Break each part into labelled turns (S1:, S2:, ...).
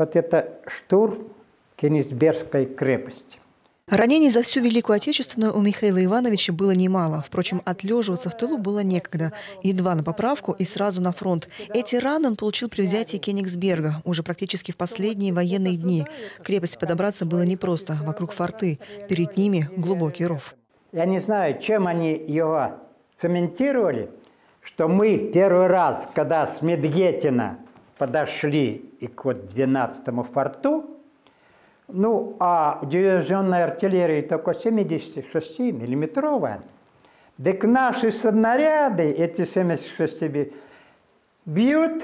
S1: вот это штурм Кенигсбергской крепости.
S2: Ранений за всю Великую Отечественную у Михаила Ивановича было немало. Впрочем, отлеживаться в тылу было некогда. Едва на поправку и сразу на фронт. Эти раны он получил при взятии Кенигсберга, уже практически в последние военные дни. К крепости подобраться было непросто. Вокруг форты, перед ними глубокий ров.
S1: Я не знаю, чем они его цементировали, что мы первый раз, когда с Медведина подошли и к 12-му форту, ну, а дивизионная артиллерия только 76-миллиметровая. Так наши снаряды, эти 76 бьют,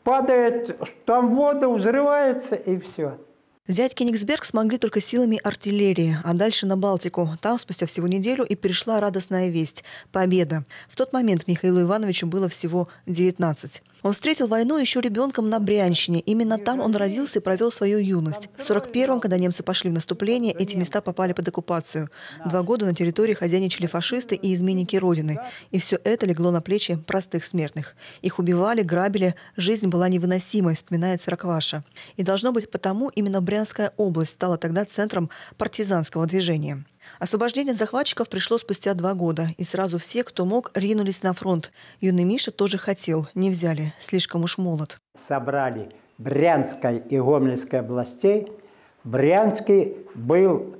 S1: падают, там вода взрывается и все.
S2: Взять Кенигсберг смогли только силами артиллерии, а дальше на Балтику. Там спустя всего неделю и пришла радостная весть – победа. В тот момент Михаилу Ивановичу было всего 19. Он встретил войну еще ребенком на Брянщине. Именно там он родился и провел свою юность. В 41-м, когда немцы пошли в наступление, эти места попали под оккупацию. 2 года на территории хозяйничали фашисты и изменники Родины. И все это легло на плечи простых смертных. Их убивали, грабили. Жизнь была невыносимой, вспоминает Сорокваша. И должно быть потому, именно Брянская область стала тогда центром партизанского движения. Освобождение от захватчиков пришло спустя 2 года, и сразу все, кто мог, ринулись на фронт. Юный Миша тоже хотел, не взяли, слишком уж молод.
S1: Собрали Брянской и Гомельской областей. В Брянске был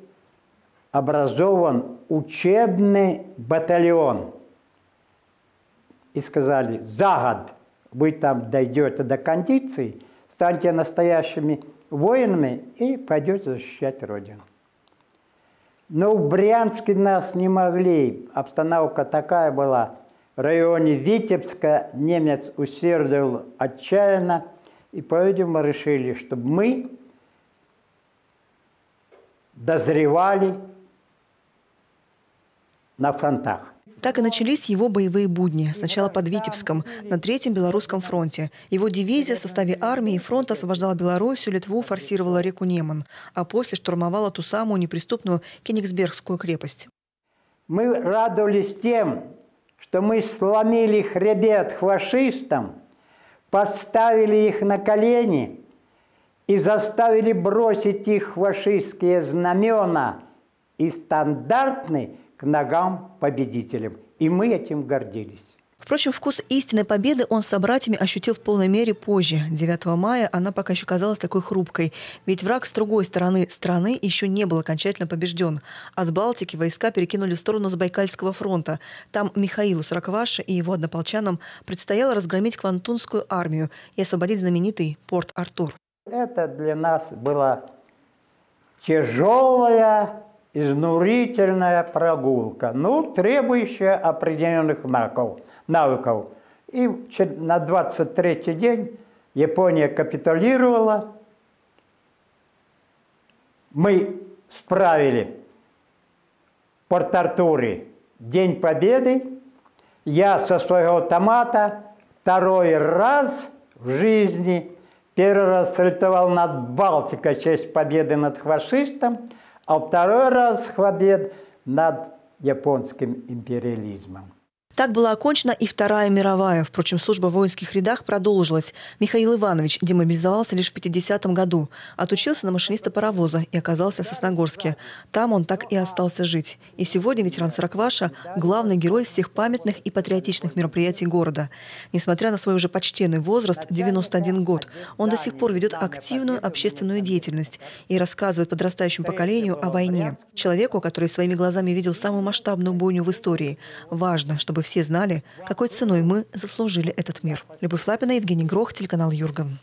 S1: образован учебный батальон. И сказали, за год вы там дойдете до кондиции, станете настоящими воинами и пойдете защищать Родину. Но в Брянске нас не могли. Обстановка такая была. В районе Витебска немец усердовал отчаянно. И поэтому решили, чтобы мы дозревали на фронтах.
S2: Так и начались его боевые будни. Сначала под Витебском, на 3-м Белорусском фронте. Его дивизия в составе армии и фронта освобождала Белоруссию, Литву, форсировала реку Неман, а после штурмовала ту самую неприступную Кенигсбергскую крепость.
S1: Мы радовались тем, что мы сломили хребет фашистам, поставили их на колени и заставили бросить их фашистские знамена и стандартны к ногам победителям. И мы этим гордились.
S2: Впрочем, вкус истинной победы он с собратьями ощутил в полной мере позже. 9 мая она пока еще казалась такой хрупкой. Ведь враг с другой стороны страны еще не был окончательно побежден. От Балтики войска перекинули в сторону Забайкальского фронта. Там Михаилу Сорокваше и его однополчанам предстояло разгромить Квантунскую армию и освободить знаменитый Порт-Артур. Это
S1: для нас была тяжелая, изнурительная прогулка, требующая определенных навыков. И на 23-й день Япония капитулировала. Мы справили в Порт-Артуре День Победы. Я со своего автомата 2-й раз в жизни, 1-й раз сальтовал над Балтикой в честь победы над фашистом, а 2-й раз побед над японским империализмом.
S2: Так была окончена и Вторая мировая. Впрочем, служба в воинских рядах продолжилась. Михаил Иванович демобилизовался лишь в 50-м году. Отучился на машиниста паровоза и оказался в Сосногорске. Там он так и остался жить. И сегодня ветеран Сорокваша – главный герой всех памятных и патриотичных мероприятий города. Несмотря на свой уже почтенный возраст – 91 год, он до сих пор ведет активную общественную деятельность и рассказывает подрастающему поколению о войне. Человеку, который своими глазами видел самую масштабную бойню в истории. Важно, чтобы все знали, какой ценой мы заслужили этот мир. Любовь Лапина, Евгений Грох, телеканал Юрган.